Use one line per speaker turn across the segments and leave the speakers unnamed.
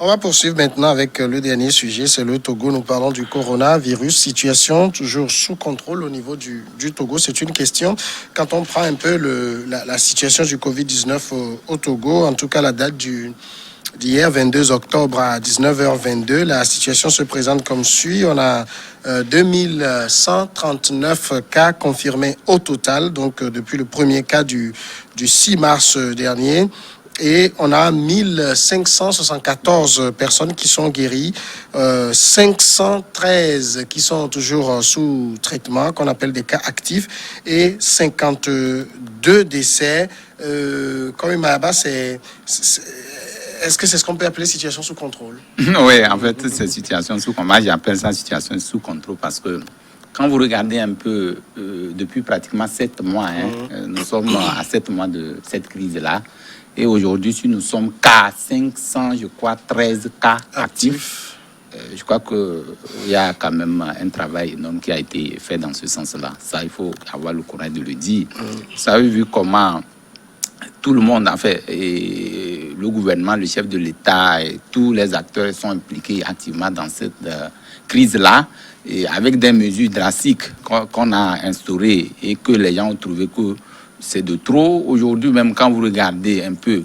On va poursuivre maintenant avec le dernier sujet, c'est le Togo. Nous parlons du coronavirus, situation toujours sous contrôle au niveau du Togo. C'est une question, quand on prend un peu la situation du Covid-19 au Togo, en tout cas la date d'hier, 22 octobre à 19h22, la situation se présente comme suit. On a 2139 cas confirmés au total, donc depuis le premier cas du 6 mars dernier. Et on a 1574 personnes qui sont guéries, 513 qui sont toujours sous traitement, qu'on appelle des cas actifs, et 52 décès. Comme Mahaba, est-ce que c'est ce qu'on peut appeler situation sous contrôle?
Oui, en fait, c'est situation sous contrôle. Moi, j'appelle ça situation sous contrôle parce que quand vous regardez un peu, depuis pratiquement 7 mois, nous sommes à 7 mois de cette crise-là. Et aujourd'hui, si nous sommes qu'à 500, je crois, 13 cas actifs, je crois qu'il y a quand même un travail énorme qui a été fait dans ce sens-là. Ça, il faut avoir le courage de le dire. Vous avez vu comment tout le monde, en fait, et le gouvernement, le chef de l'État, et tous les acteurs sont impliqués activement dans cette crise-là, et avec des mesures drastiques qu'on a instaurées et que les gens ont trouvé que c'est de trop. Aujourd'hui, même quand vous regardez un peu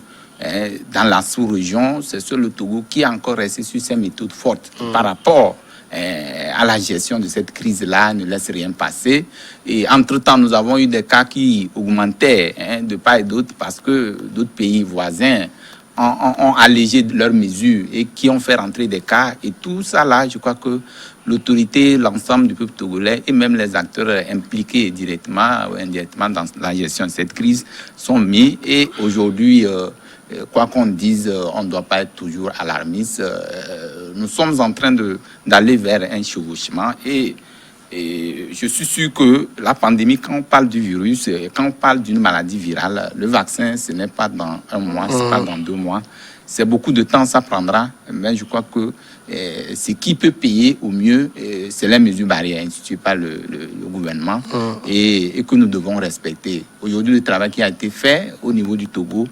dans la sous-région, c'est sur le Togo qui a encore resté sur ses méthodes fortes par rapport à la gestion de cette crise-là, ne laisse rien passer. Et entre-temps, nous avons eu des cas qui augmentaient de part et d'autre parce que d'autres pays voisins ont allégé leurs mesures et qui ont fait rentrer des cas. Et tout ça, là, je crois que l'autorité, l'ensemble du peuple togolais et même les acteurs impliqués directement ou indirectement dans la gestion de cette crise sont mis. Et aujourd'hui, quoi qu'on dise, on ne doit pas être toujours alarmiste. Nous sommes en train d'aller vers un chevauchement et je suis sûr que la pandémie, quand on parle du virus, quand on parle d'une maladie virale, le vaccin, ce n'est pas dans 1 mois, ce n'est pas dans 2 mois. C'est beaucoup de temps, ça prendra. Mais je crois que ce qui peut payer au mieux, c'est les mesures barrières instituées par le gouvernement et que nous devons respecter. Aujourd'hui, le travail qui a été fait au niveau du Togo,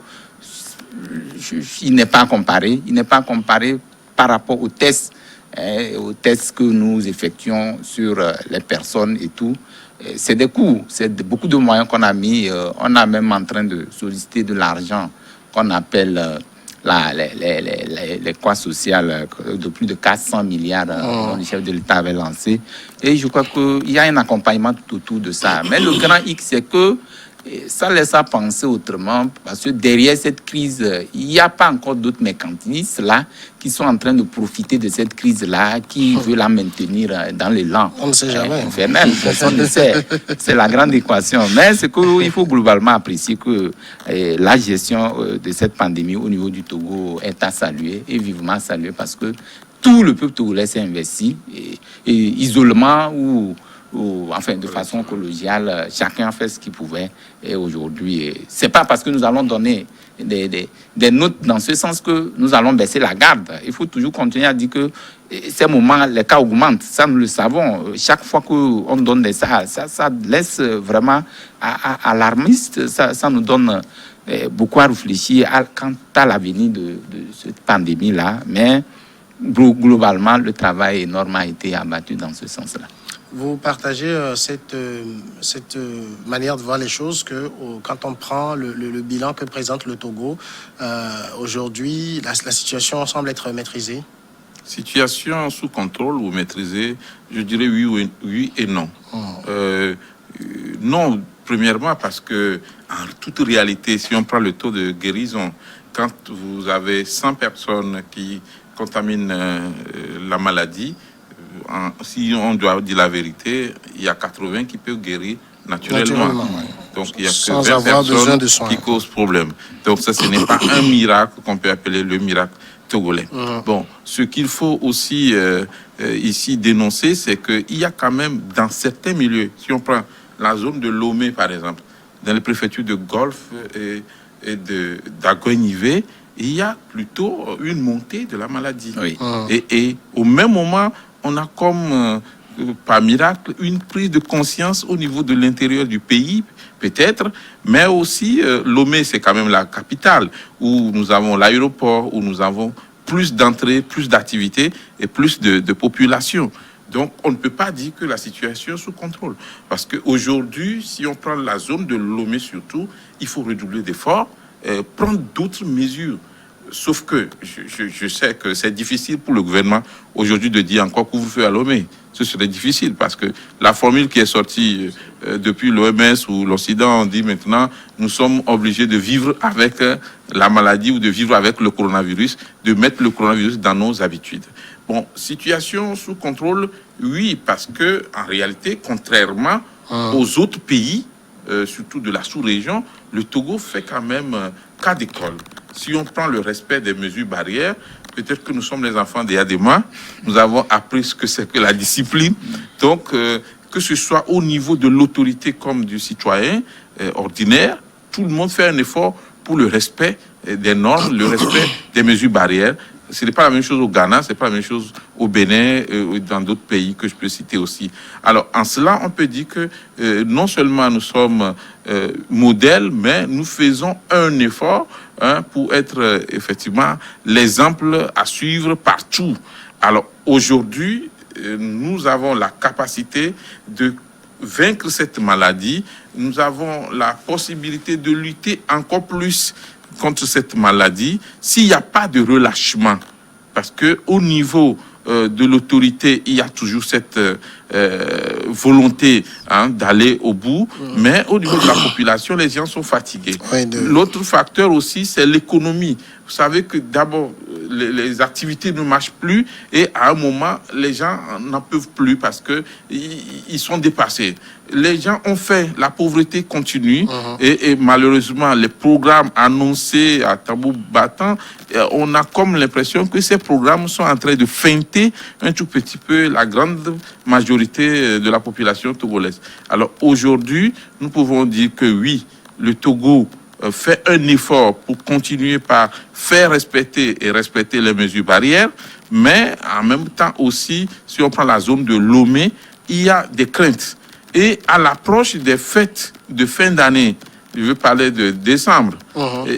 il n'est pas comparé. Il n'est pas comparé par rapport aux tests que nous effectuons sur les personnes et tout. C'est des coûts, c'est beaucoup de moyens qu'on a mis. On a même en train de solliciter de l'argent qu'on appelle les quoi social de plus de 400 milliards dont le chef de l'État avait lancé. Et je crois qu'il y a un accompagnement tout autour de ça. Mais le grand X, c'est que ça laisse à penser autrement, parce que derrière cette crise, il n'y a pas encore d'autres mercantilistes là qui sont en train de profiter de cette crise-là, qui veulent la maintenir dans l'élan.
On ne sait jamais.
Infernal, personne ne sait. C'est la grande équation. Mais c'est qu'il faut globalement apprécier que la gestion de cette pandémie au niveau du Togo est à saluer et vivement saluer parce que tout le peuple togolais s'est investi, et isolement ou enfin de façon collégiale, chacun a fait ce qu'il pouvait. Et aujourd'hui, c'est pas parce que nous allons donner des notes dans ce sens que nous allons baisser la garde. Il faut toujours continuer à dire que ces moments, les cas augmentent. Ça, nous le savons. Chaque fois qu'on donne des ça laisse vraiment alarmiste. Ça nous donne beaucoup à réfléchir quant à l'avenir de cette pandémie-là. Mais globalement, le travail énorme a été abattu dans ce sens-là.
Vous partagez cette manière de voir les choses que quand on prend le bilan que présente le Togo, aujourd'hui, la situation semble être maîtrisée?
Situation sous contrôle ou maîtrisée, je dirais oui et non. Non, premièrement parce que en toute réalité, si on prend le taux de guérison, quand vous avez 100 personnes qui contaminent la maladie, si on doit dire la vérité, il y a 80 qui peuvent guérir naturellement. Donc il y a que 20 personnes qui causent problème. Donc ça, ce n'est pas un miracle qu'on peut appeler le miracle togolais. Bon, ce qu'il faut aussi ici dénoncer, c'est qu'il y a quand même dans certains milieux, si on prend la zone de Lomé par exemple, dans les préfectures de Golfe et d'Agoignivé, il y a plutôt une montée de la maladie. Oui. Et au même moment, on a comme, par miracle, une prise de conscience au niveau de l'intérieur du pays, peut-être, mais aussi Lomé, c'est quand même la capitale, où nous avons l'aéroport, où nous avons plus d'entrées, plus d'activités et plus de population. Donc, on ne peut pas dire que la situation est sous contrôle. Parce qu'aujourd'hui, si on prend la zone de Lomé surtout, il faut redoubler d'efforts, prendre d'autres mesures. Sauf que je sais que c'est difficile pour le gouvernement aujourd'hui de dire encore couvre-feu à Lomé. Ce serait difficile parce que la formule qui est sortie depuis l'OMS ou l'Occident, on dit maintenant nous sommes obligés de vivre avec la maladie ou de vivre avec le coronavirus, de mettre le coronavirus dans nos habitudes. Bon, situation sous contrôle, oui, parce que en réalité, contrairement aux autres pays, surtout de la sous-région, le Togo fait quand même cas d'école. Si on prend le respect des mesures barrières, peut-être que nous sommes les enfants des Adéma, nous avons appris ce que c'est que la discipline. Donc, que ce soit au niveau de l'autorité comme du citoyen ordinaire, tout le monde fait un effort pour le respect des normes, le respect des mesures barrières. Ce n'est pas la même chose au Ghana, ce n'est pas la même chose au Bénin ou dans d'autres pays que je peux citer aussi. Alors, en cela, on peut dire que non seulement nous sommes modèles, mais nous faisons un effort pour être effectivement l'exemple à suivre partout. Alors, aujourd'hui, nous avons la capacité de vaincre cette maladie. Nous avons la possibilité de lutter encore plus contre cette maladie s'il n'y a pas de relâchement. Parce qu'au niveau de l'autorité, il y a toujours cette volonté d'aller au bout, mais au niveau de la population, les gens sont fatigués. Oui, L'autre facteur aussi, c'est l'économie. Vous savez que d'abord, les activités ne marchent plus et à un moment, les gens n'en peuvent plus parce qu'ils sont dépassés. Les gens ont faim, la pauvreté continue et malheureusement, les programmes annoncés à tambour battant, on a comme l'impression que ces programmes sont en train de feinter un tout petit peu la grande majorité de la population togolaise. Alors aujourd'hui, nous pouvons dire que oui, le Togo fait un effort pour continuer par faire respecter les mesures barrières, mais en même temps aussi, si on prend la zone de Lomé, il y a des craintes. Et à l'approche des fêtes de fin d'année, je veux parler de décembre,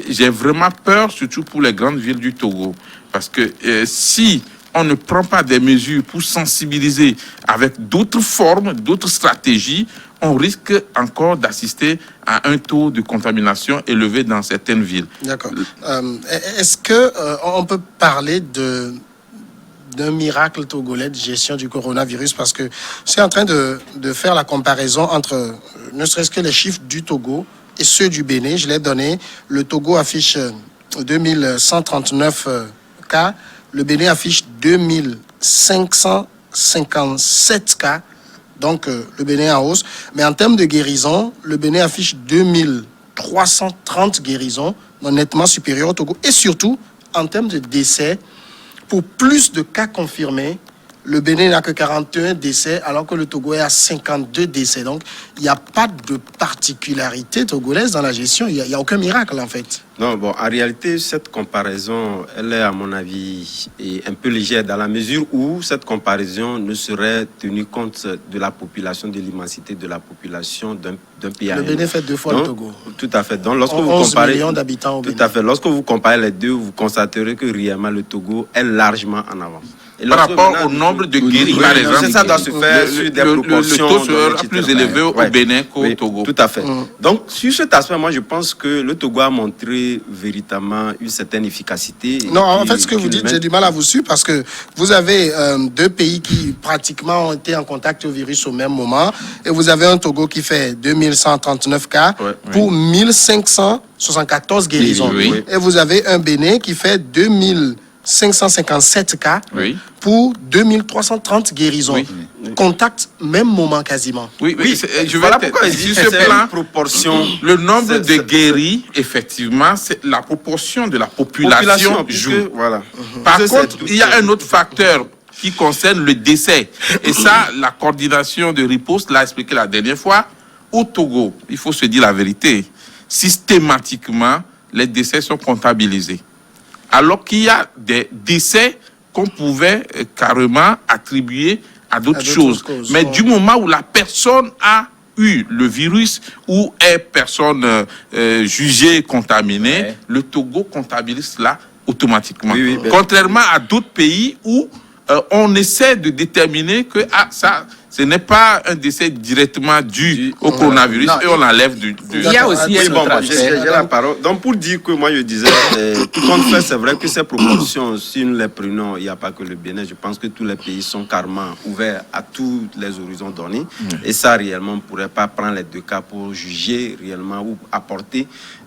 j'ai vraiment peur, surtout pour les grandes villes du Togo, parce que si on ne prend pas des mesures pour sensibiliser avec d'autres formes, d'autres stratégies, on risque encore d'assister à un taux de contamination élevé dans certaines villes.
D'accord. Est-ce qu'on peut parler d'un miracle togolais de gestion du coronavirus? Parce que je suis en train de faire la comparaison entre ne serait-ce que les chiffres du Togo et ceux du Bénin. Je l'ai donné. Le Togo affiche 2139 cas. Le Bénin affiche 2557 cas. Donc, le Bénin en hausse. Mais en termes de guérison, le Bénin affiche 2330 guérisons, donc nettement supérieur au Togo. Et surtout, en termes de décès, pour plus de cas confirmés, le Bénin n'a que 41 décès, alors que le Togo est à 52 décès. Donc, il n'y a pas de particularité togolaise dans la gestion. Il n'y a aucun miracle, en fait.
Non, bon, en réalité, cette comparaison, elle est, à mon avis, un peu légère dans la mesure où cette comparaison ne serait tenue compte de la population, de l'immensité de la population d'un pays.
Le Bénin fait 2 fois le Togo.
Tout à fait. Donc, lorsque vous
11
comparez,
millions d'habitants au Bénin.
tout à fait. Lorsque vous comparez les deux, vous constaterez que réellement le Togo est largement en avance.
Et par rapport au nombre de guéris, par exemple,
ça doit se faire sur des proportions.
Le taux sera plus élevé au Bénin qu'au Togo.
Tout à fait. Donc, sur cet aspect, moi, je pense que le Togo a montré véritablement une certaine efficacité.
Non, en fait, ce que vous dites, j'ai du mal à vous suivre parce que vous avez 2 pays qui pratiquement ont été en contact au virus au même moment et vous avez un Togo qui fait 2139 cas pour 1574 guérisons. Oui. Et vous avez un Bénin qui fait 2557 cas pour 2330 guérisons. Oui. Contact, même moment quasiment.
Oui, je vais pourquoi sur ce plan, proportion. Le nombre de guéris, effectivement, c'est la proportion de la population joue.
Voilà.
Par contre, il y a un autre facteur qui concerne le décès. Et ça, la coordination de riposte l'a expliqué la dernière fois. Au Togo, il faut se dire la vérité, systématiquement, les décès sont comptabilisés. Alors qu'il y a des décès qu'on pouvait carrément attribuer à d'autres choses. Mais du moment où la personne a eu le virus ou est personne jugée contaminée, le Togo comptabilise cela automatiquement.
Oui,
Contrairement à d'autres pays où on essaie de déterminer que ce n'est pas un décès directement dû au coronavirus et on l'enlève du...
Il y a aussi un autre
j'ai la parole. Donc pour dire que moi je disais, tout compte fait, c'est vrai que ces proportions, si nous les prenons, il n'y a pas que le Bénin, je pense que tous les pays sont carrément ouverts à tous les horizons donnés. Et ça, réellement, on ne pourrait pas prendre les deux cas pour juger réellement ou apporter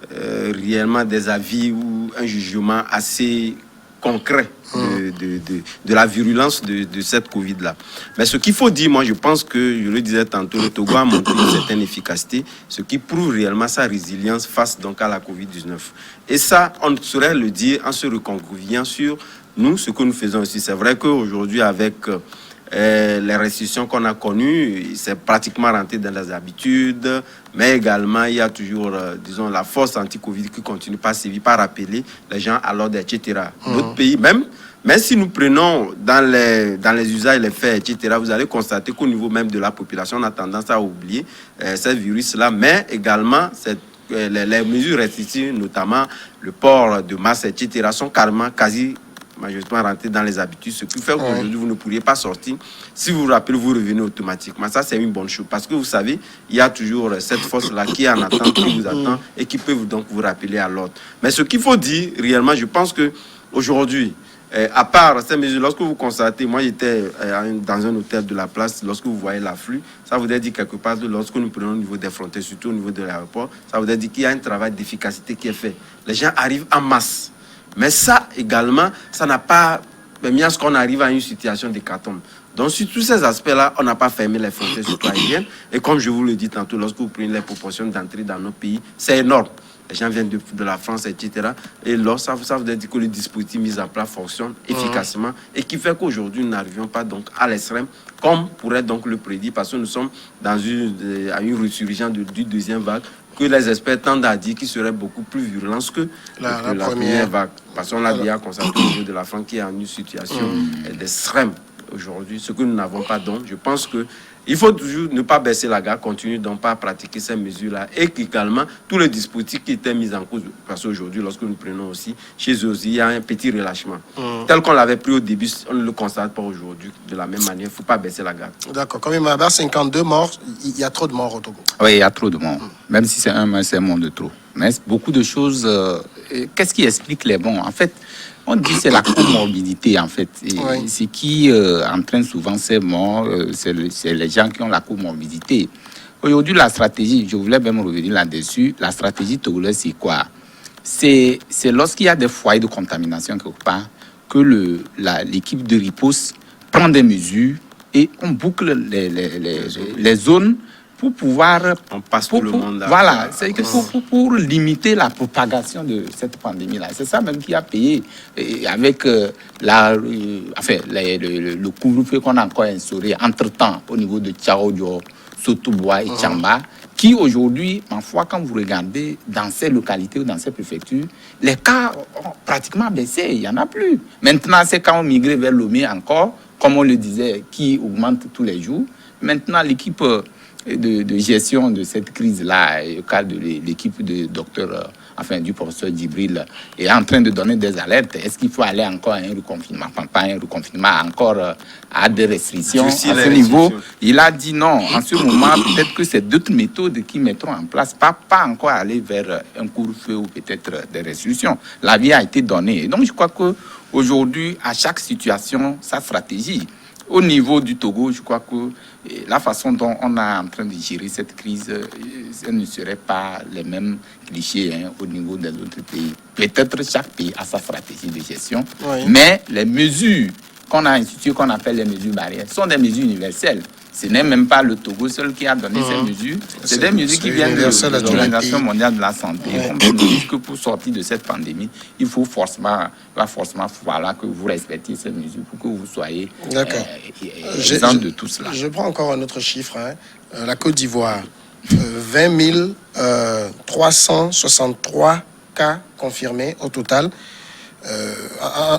réellement des avis ou un jugement assez concret de la virulence de cette Covid-là. Mais ce qu'il faut dire, moi, je pense que, je le disais tantôt, le Togo a montré une certaine efficacité, ce qui prouve réellement sa résilience face donc à la Covid-19. Et ça, on saurait le dire en se reconviviant sur nous, ce que nous faisons aussi. C'est vrai qu'aujourd'hui, avec les restrictions qu'on a connues, c'est pratiquement rentré dans les habitudes, mais également il y a toujours, disons, la force anti-Covid qui continue pas sévir, pas rappeler les gens à l'ordre, etc. D'autres pays, même si nous prenons dans les usages, les faits, etc., vous allez constater qu'au niveau même de la population, on a tendance à oublier ce virus-là, mais également les mesures restrictives, notamment le port de masque, etc., sont carrément quasi majoritairement rentrer dans les habitudes, ce qui fait qu'aujourd'hui, vous ne pourriez pas sortir. Si vous vous rappelez, vous revenez automatiquement. Ça, c'est une bonne chose. Parce que vous savez, il y a toujours cette force-là qui est en attente, qui vous attend et qui peut donc vous rappeler à l'ordre. Mais ce qu'il faut dire, réellement, je pense qu'aujourd'hui, à part ces mesures, lorsque vous constatez, moi j'étais dans un hôtel de la place, lorsque vous voyez l'afflux, ça voudrait dire quelque part que lorsque nous prenons au niveau des frontières, surtout au niveau de l'aéroport, ça voudrait dire qu'il y a un travail d'efficacité qui est fait. Les gens arrivent en masse. Mais ça, également, ça n'a pas permis à ce qu'on arrive à une situation d'hécatombe. Donc, sur tous ces aspects-là, on n'a pas fermé les frontières surtout aériennes. Et comme je vous le dis tantôt, lorsque vous prenez les proportions d'entrée dans nos pays, c'est énorme. Les gens viennent de la France, etc. Et là, ça veut dire que le dispositif mis en place fonctionne efficacement et qui fait qu'aujourd'hui, nous n'arrivions pas donc à l'extrême, comme pourrait donc le prédire, parce que nous sommes dans une résurgence du deuxième vague, que les experts tendent à dire qu'il serait beaucoup plus virulent que la première vague. Parce qu'on l'a déjà constaté au niveau de la France qui est en une situation d'extrême aujourd'hui, ce que nous n'avons pas donc. Je pense qu'il faut toujours ne pas baisser la garde, continuer donc pas à pratiquer ces mesures-là et qu'également tous les dispositifs qui étaient mis en cause, parce qu'aujourd'hui, lorsque nous prenons aussi, chez eux aussi, il y a un petit relâchement. Tel qu'on l'avait pris au début, on ne le constate pas aujourd'hui de la même manière. Il ne faut pas baisser la garde.
D'accord. Comme il m'a dit, 52 morts, il y a trop de morts au Togo.
Oui, il y a trop de morts. Même si c'est un mort, c'est un mort de trop. Mais beaucoup de choses... qu'est-ce qui explique les bons? En fait, on dit que c'est la comorbidité, en fait. Et ce qui entraîne souvent ces morts, c'est les gens qui ont la comorbidité. Aujourd'hui, la stratégie, je voulais même revenir là-dessus, la stratégie togolaise, c'est quoi? C'est lorsqu'il y a des foyers de contamination quelque part, que l'équipe de riposte prend des mesures et on boucle les zones pour pouvoir...
On passe tout le monde là.
Voilà, c'est que pour limiter la propagation de cette pandémie-là. C'est ça même qui a payé avec le couvre-feu qu'on a encore instauré entre-temps au niveau de Tchaodio, Sotobois et Tchamba, qui aujourd'hui, ma foi, quand vous regardez dans ces localités ou dans ces préfectures, les cas ont pratiquement baissé, il n'y en a plus. Maintenant, ces cas ont migré vers Lomé encore, comme on le disait, qui augmente tous les jours. Maintenant, l'équipe... De gestion de cette crise-là, au cas de l'équipe de docteur, du professeur Djibril, est en train de donner des alertes. Est-ce qu'il faut aller encore à un reconfinement? Pas un reconfinement, encore à des restrictions. À ce niveau, il a dit non. En ce moment, peut-être que c'est d'autres méthodes qui mettront en place, pas encore aller vers un couvre-feu ou peut-être des restrictions. La vie a été donnée. Et donc, je crois qu'aujourd'hui, à chaque situation, sa stratégie. Au niveau du Togo, je crois que la façon dont on est en train de gérer cette crise, ce ne serait pas les mêmes clichés au niveau des autres pays. Peut-être chaque pays a sa stratégie de gestion, mais les mesures qu'on a instituées, qu'on appelle les mesures barrières, sont des mesures universelles. Ce n'est même pas le Togo seul qui a donné ces mesures. C'est des mesures qui viennent de l'Organisation mondiale de la santé. On nous dit que pour sortir de cette pandémie, il faut forcément que vous respectiez ces mesures pour que vous soyez exempt de tout cela.
Je prends encore un autre chiffre. La Côte d'Ivoire, 20 363 cas confirmés au total.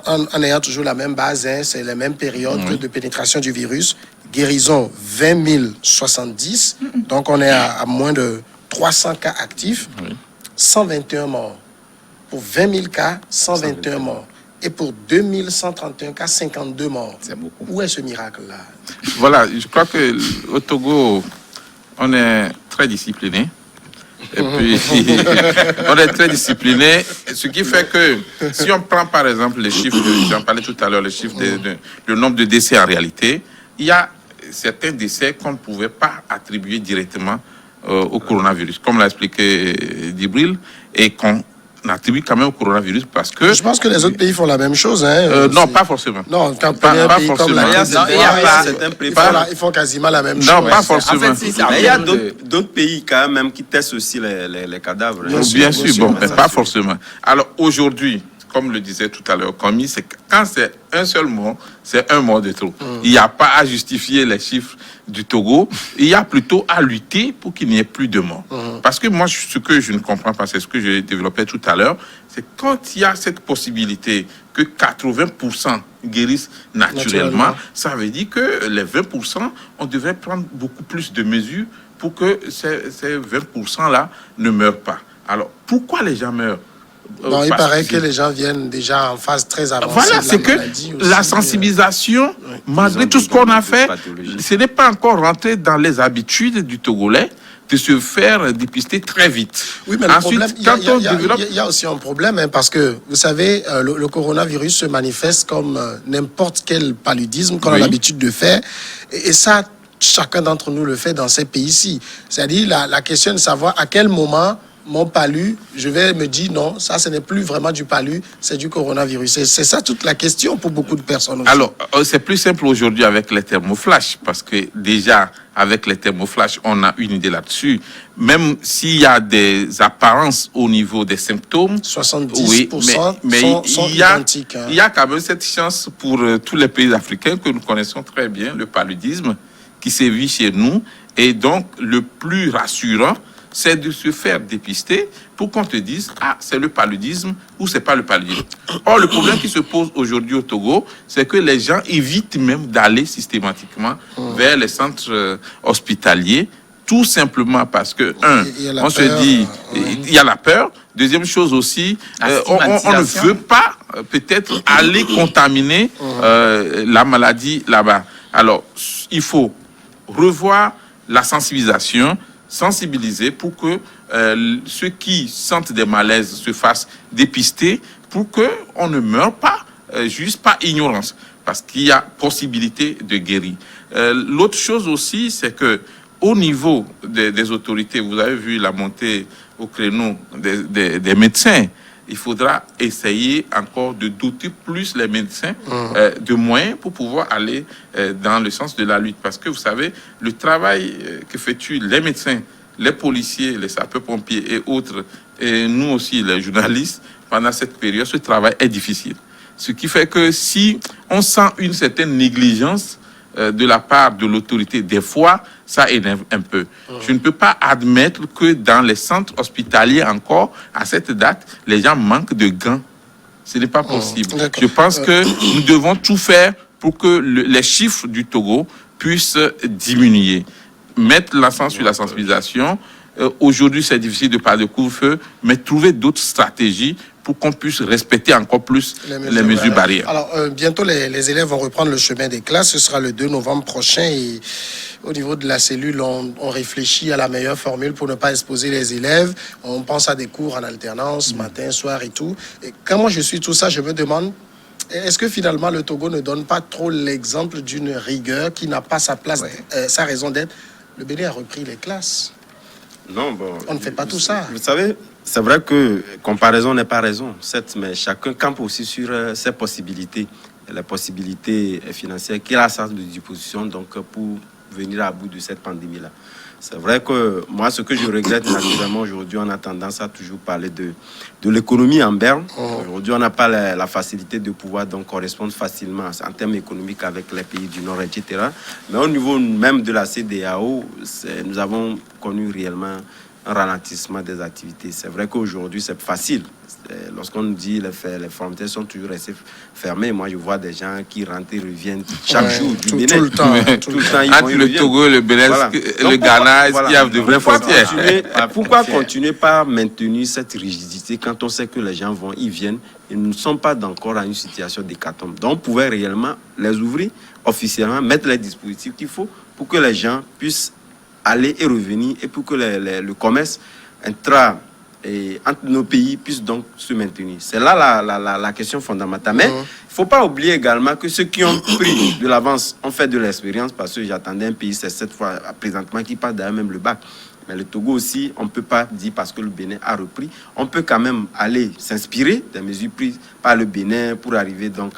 En ayant toujours la même base, c'est les mêmes périodes de pénétration du virus. Guérison 20 070, donc on est à moins de 300 cas actifs, 121 morts. Pour 20 000 cas, 121 morts. Et pour 2131 cas, 52 morts.
C'est beaucoup.
Où est ce miracle-là?
Voilà, je crois qu'au Togo, on est très discipliné. Et puis, on est très discipliné, ce qui fait que si on prend par exemple les chiffres, j'en parlais tout à l'heure, les chiffres, le nombre de décès en réalité, il y a certains décès qu'on ne pouvait pas attribuer directement au coronavirus, comme l'a expliqué Djibril, et qu'on attribue quand même au coronavirus parce que...
Je pense que les autres pays font la même chose. Hein.
non, pas forcément.
Non, quand
Pas
un pays comme
forcément.
la Côte d'Ivoire, ils font quasiment la même chose.
Non, pas forcément.
En fait, si,
Mais il y a d'autres pays quand même qui testent aussi les cadavres.
Bien sûr,
Bien sûr, bon,
bien
mais
sûr.
pas forcément. Alors aujourd'hui, comme le disait tout à l'heure Commis, c'est que quand c'est un seul mort, c'est un mort de trop. Il n'y a pas à justifier les chiffres du Togo, il y a plutôt à lutter pour qu'il n'y ait plus de morts. Parce que moi, ce que je ne comprends pas, c'est ce que j'ai développé tout à l'heure, c'est quand il y a cette possibilité que 80% guérissent naturellement, ça veut dire que les 20%, on devrait prendre beaucoup plus de mesures pour que ces 20%-là ne meurent pas. Alors, pourquoi les gens meurent?
Non, il paraît que les gens viennent déjà en phase très avancée.
Voilà,
de
c'est que
maladie aussi.
la sensibilisation, malgré tout ce qu'on a fait, ce n'est pas encore rentré dans les habitudes du Togolais de se faire dépister très vite.
Oui, mais
Ensuite,
le problème, il y a aussi un problème, hein, parce que, vous savez, le coronavirus se manifeste comme n'importe quel paludisme qu'on a l'habitude de faire. Et ça, chacun d'entre nous le fait dans ces pays-ci. C'est-à-dire la question de savoir à quel moment mon palu, je vais me dire non, ça ce n'est plus vraiment du palu, c'est du coronavirus. C'est ça toute la question pour beaucoup de personnes aussi.
Alors, c'est plus simple aujourd'hui avec les thermoflash, parce que déjà, avec les thermoflash, on a une idée là-dessus. Même s'il y a des apparences au niveau des symptômes,
70%
mais
sont
il y a,
identiques. Hein.
Il y a quand même cette chance pour tous les pays africains que nous connaissons très bien, le paludisme qui sévit chez nous. Et donc, le plus rassurant, c'est de se faire dépister pour qu'on te dise « Ah, c'est le paludisme ou c'est pas le paludisme ». Or, le problème qui se pose aujourd'hui au Togo, c'est que les gens évitent même d'aller systématiquement vers les centres hospitaliers, tout simplement parce que, on se dit, il y a la peur. Deuxième chose aussi, on ne veut pas peut-être aller contaminer la maladie là-bas. Alors, il faut revoir la sensibiliser pour que ceux qui sentent des malaises se fassent dépister pour qu'on ne meure pas juste par ignorance, parce qu'il y a possibilité de guérir. L'autre chose aussi, c'est que au niveau des autorités, vous avez vu la montée au créneau des médecins. Il faudra essayer encore de doter plus les médecins de moyens pour pouvoir aller dans le sens de la lutte. Parce que vous savez, le travail qu'effectuent les médecins, les policiers, les sapeurs-pompiers et autres, et nous aussi les journalistes, pendant cette période, ce travail est difficile. Ce qui fait que si on sent une certaine négligence de la part de l'autorité, des fois, ça énerve un peu. Je ne peux pas admettre que dans les centres hospitaliers encore, à cette date, les gens manquent de gants. Ce n'est pas possible. Je pense que nous devons tout faire pour que les chiffres du Togo puissent diminuer. Mettre l'accent sur la sensibilisation. Aujourd'hui, c'est difficile de parler de couvre-feu, mais trouver d'autres stratégies pour qu'on puisse respecter encore plus les mesures barrières.
Alors, bientôt, les élèves vont reprendre le chemin des classes. Ce sera le 2 novembre prochain. Et au niveau de la cellule, on réfléchit à la meilleure formule pour ne pas exposer les élèves. On pense à des cours en alternance, matin, soir et tout. Et quand moi, je suis tout ça, je me demande, est-ce que finalement, le Togo ne donne pas trop l'exemple d'une rigueur qui n'a pas sa place, sa raison d'être? Le Bénin a repris les classes.
Non, bon,
on ne fait pas tout ça.
Vous savez, c'est vrai que comparaison n'est pas raison, certes, mais chacun campe aussi sur ses possibilités, les possibilités financières qu'il a à sa disposition donc, pour venir à bout de cette pandémie-là. C'est vrai que moi, ce que je regrette naturellement aujourd'hui, on a tendance à toujours parler de l'économie en berne. Aujourd'hui, on n'a pas la facilité de pouvoir donc correspondre facilement en termes économiques avec les pays du Nord, etc. Mais au niveau même de la CEDEAO, nous avons connu réellement un ralentissement des activités. C'est vrai qu'aujourd'hui, c'est facile. Lorsqu'on nous dit les frontières sont toujours restées fermées, moi je vois des gens qui rentrent et reviennent chaque jour du Bénin.
Tout le temps.
Tout le temps, ils
Entre le Togo, le Bénin,
Voilà.
le Ghana, est-ce qu'il y a de vraies frontières?
Pourquoi continuer par maintenir cette rigidité quand on sait que les gens vont, ils viennent, ils ne sont pas encore à une situation d'hécatombe. Donc on pouvait réellement les ouvrir officiellement, mettre les dispositifs qu'il faut pour que les gens puissent aller et revenir et pour que le commerce entre nos pays puisse donc se maintenir. C'est là la question fondamentale. Mais il ne faut pas oublier également que ceux qui ont pris de l'avance ont fait de l'expérience, parce que j'attendais un pays, c'est cette fois présentement qui passe d'ailleurs même le bac. Mais le Togo aussi, on ne peut pas dire parce que le Bénin a repris. On peut quand même aller s'inspirer des mesures prises par le Bénin pour arriver donc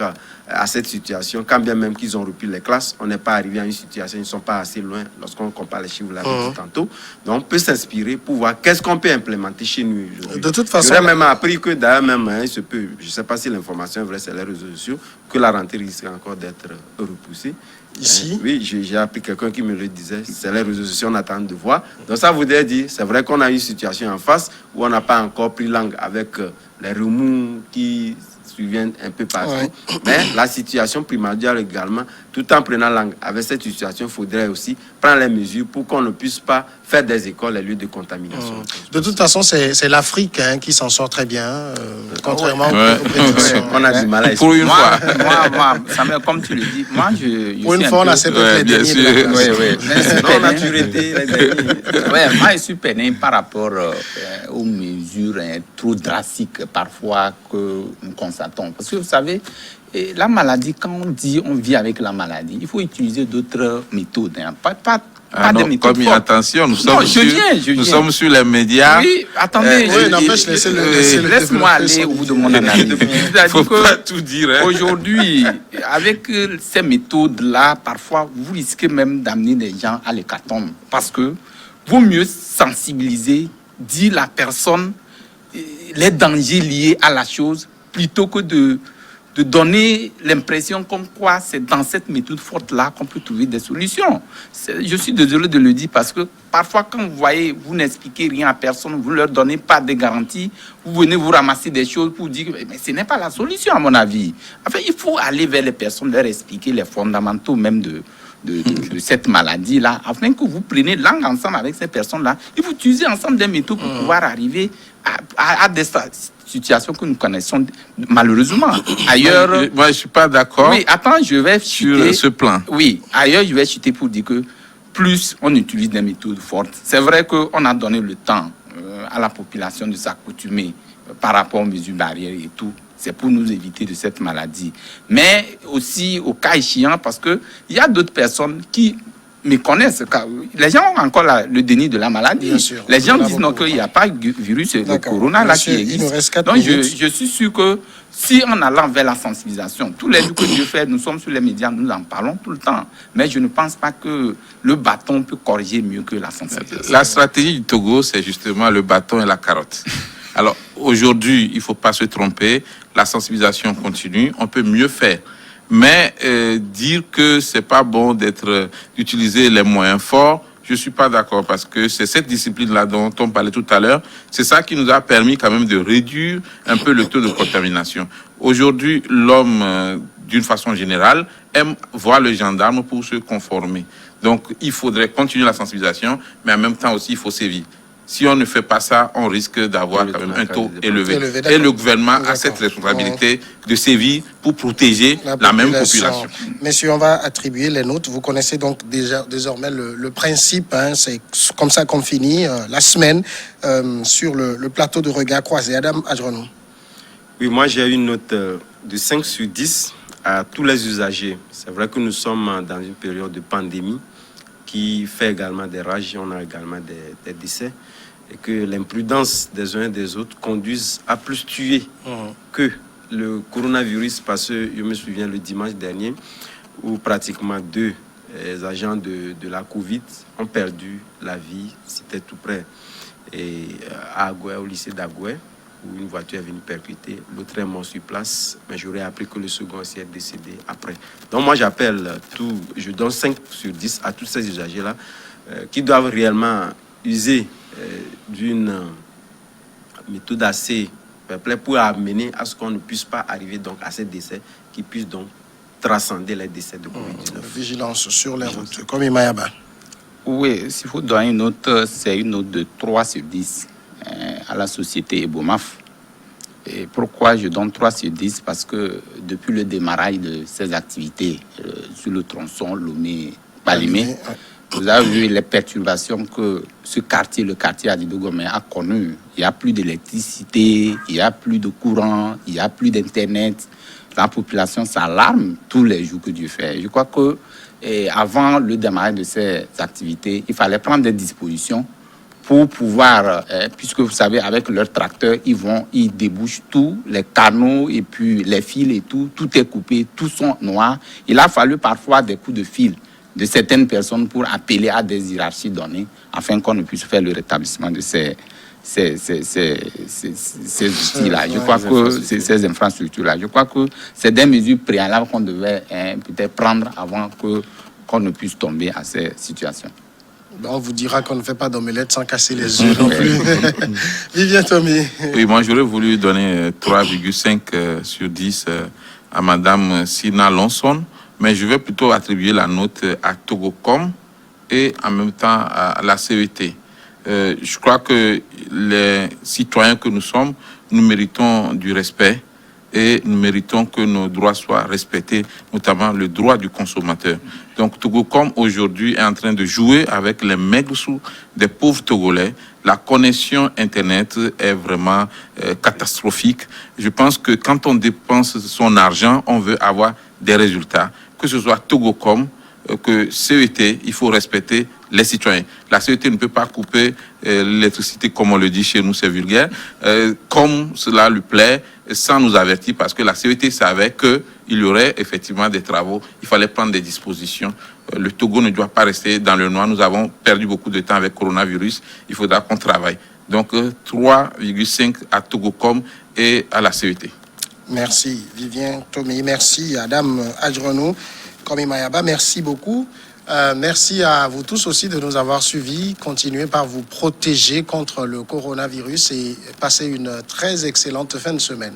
à cette situation. Quand bien même qu'ils ont repris les classes, on n'est pas arrivé à une situation, ils ne sont pas assez loin lorsqu'on compare les chiffres, vous l'avez dit tantôt. Donc on peut s'inspirer pour voir qu'est-ce qu'on peut implémenter chez nous aujourd'hui.
De toute façon,
j'aurais même appris que d'ailleurs même, il se peut, je ne sais pas si l'information est vraie, c'est les réseaux sociaux, que la rentrée risque encore d'être repoussée.
Ici?
Oui, j'ai appris quelqu'un qui me le disait. C'est les réseaux sociaux, on attend de voir. Donc ça voudrait dire, c'est vrai qu'on a une situation en face où on n'a pas encore pris langue avec les remous qui surviennent un peu partout.
Ouais.
Mais la situation primordiale également, tout en prenant langue avec cette situation, il faudrait aussi prendre les mesures pour qu'on ne puisse pas faire des écoles les lieux de contamination.
De toute façon, c'est l'Afrique qui s'en sort très bien, contrairement
Ouais.
aux prédictions.
On a du mal à
Pour une fois.
Moi, Samuel, comme tu le dis, moi, je
Pour une
suis
fois,
un
on
peu-
accepte les
bien
derniers de la
sûr.
classe.
Oui.
non, maturité, les derniers.
Ouais, moi, je suis peiné par rapport aux mesures trop drastiques parfois que nous constatons. Parce que vous savez, la maladie, quand on dit on vit avec la maladie, il faut utiliser d'autres méthodes. Pas
Non,
des méthodes
comme
fortes.
attention, nous
Non,
sommes
je viens.
sommes sur les médias.
Oui, attendez.
oui, n'empêche, laissez-le
Laisse-moi
développer
aller
son
au bout de
idée.
mon analyse.
Il ne
C'est-à-dire
faut
que-
pas tout dire. Hein.
Aujourd'hui, avec ces méthodes-là, parfois, vous risquez même d'amener des gens à l'hécatombe. Parce que vaut mieux sensibiliser, dire à la personne les dangers liés à la chose, plutôt que de donner l'impression comme quoi c'est dans cette méthode forte-là qu'on peut trouver des solutions. Je suis désolé de le dire parce que parfois, quand vous voyez, vous n'expliquez rien à personne, vous ne leur donnez pas de garantie, vous venez vous ramasser des choses pour dire mais ce n'est pas la solution à mon avis. Enfin, il faut aller vers les personnes, leur expliquer les fondamentaux même de cette maladie-là, afin que vous preniez langue ensemble avec ces personnes-là et vous utilisez ensemble des méthodes pour pouvoir arriver à des situations que nous connaissons malheureusement. Ailleurs...
Moi, je ne suis pas d'accord
Oui, attends, je vais
sur
chuter.
ce plan.
Oui, ailleurs, je vais chuter pour dire que plus on utilise des méthodes fortes, c'est vrai qu'on a donné le temps à la population de s'accoutumer par rapport aux mesures barrières et tout. C'est pour nous éviter de cette maladie. Mais aussi au cas échéant, parce qu'il y a d'autres personnes qui me connaissent. Les gens ont encore le déni de la maladie.
Bien sûr.
Les gens
On a
disent non,
beaucoup.
qu'il n'y a pas de virus, le
D'accord.
corona là
Monsieur,
qui
il
existe.
nous reste 4
Donc
minutes.
je suis sûr que si en allant vers la sensibilisation, tous les jours que Dieu fait, nous sommes sur les médias, nous en parlons tout le temps. Mais je ne pense pas que le bâton peut corriger mieux que la sensibilisation.
La stratégie du Togo, c'est justement le bâton et la carotte. Alors, aujourd'hui, il ne faut pas se tromper. La sensibilisation continue. On peut mieux faire. Mais dire que ce n'est pas bon d'utiliser les moyens forts, je ne suis pas d'accord parce que c'est cette discipline-là dont on parlait tout à l'heure. C'est ça qui nous a permis quand même de réduire un peu le taux de contamination. Aujourd'hui, l'homme, d'une façon générale, aime voir le gendarme pour se conformer. Donc, il faudrait continuer la sensibilisation, mais en même temps aussi, il faut sévir. Si on ne fait pas ça, on risque d'avoir quand même un taux élevé. Et le gouvernement a cette responsabilité de sévir pour protéger la même population.
Messieurs, on va attribuer les notes. Vous connaissez donc déjà désormais le principe. Hein, c'est comme ça qu'on finit la semaine sur le plateau de regard croisé. Adam Adjonou.
Oui, moi j'ai une note de 5 sur 10 à tous les usagers. C'est vrai que nous sommes dans une période de pandémie qui fait également des rages, on a également des décès, et que l'imprudence des uns et des autres conduisent à plus tuer que le coronavirus, parce que je me souviens le dimanche dernier, où pratiquement 2 agents de la Covid ont perdu la vie, c'était tout près, et à Agoué, au lycée d'Agoué, où une voiture est venue percuter, l'autre est mort sur place, mais j'aurais appris que le second aussi est décédé après. Donc moi j'appelle je donne 5 sur 10 à tous ces usagers-là qui doivent réellement user d'une méthode assez peuplée pour amener à ce qu'on ne puisse pas arriver donc à ces décès qui puissent donc transcender les décès de Covid-19.
Vigilance sur les routes. Comme Mayaba.
Oui, s'il faut donner une note, c'est une note de 3 sur 10 à la société Ebomaf. Et pourquoi je donne 3 sur 10? Parce que depuis le démarrage de ces activités sur le tronçon Lomé-Palimé, vous avez vu les perturbations que ce quartier, le quartier Adidogomé, a connu. Il n'y a plus d'électricité, il n'y a plus de courant, il n'y a plus d'Internet. La population s'alarme tous les jours que Dieu fait. Je crois que avant le démarrage de ces activités, il fallait prendre des dispositions pour pouvoir, puisque vous savez, avec leurs tracteurs, ils débouchent tous les canaux et puis les fils et tout est coupé, tout sont noirs. Il a fallu parfois des coups de fil de certaines personnes pour appeler à des hiérarchies données afin qu'on ne puisse faire le rétablissement de ces outils-là. Je crois que ces infrastructures-là. Je crois que c'est des mesures préalables qu'on devait peut-être prendre avant qu'on ne puisse tomber à ces situations.
On vous dira qu'on ne fait pas d'omelette sans casser les yeux non plus. Vivien Tommy.
Oui, moi j'aurais voulu donner 3,5 sur 10 à Madame Sina Lonson, mais je vais plutôt attribuer la note à Togocom et en même temps à la CET. Je crois que les citoyens que nous sommes, nous méritons du respect et nous méritons que nos droits soient respectés, notamment le droit du consommateur. Donc Togocom aujourd'hui est en train de jouer avec les maigres sous des pauvres Togolais. La connexion Internet est vraiment catastrophique. Je pense que quand on dépense son argent, on veut avoir des résultats. Que ce soit Togocom, que CET, il faut respecter les citoyens. La CET ne peut pas couper l'électricité, comme on le dit chez nous, c'est vulgaire, comme cela lui plaît, sans nous avertir, parce que la CET savait qu'il y aurait effectivement des travaux. Il fallait prendre des dispositions. Le Togo ne doit pas rester dans le noir. Nous avons perdu beaucoup de temps avec le coronavirus. Il faudra qu'on travaille. Donc 3,5 à Togocom et à la CET.
Merci Vivien Tommy. Merci Adam Adjronou. Komi Mayaba, merci beaucoup. Merci à vous tous aussi de nous avoir suivis. Continuez par vous protéger contre le coronavirus et passez une très excellente fin de semaine.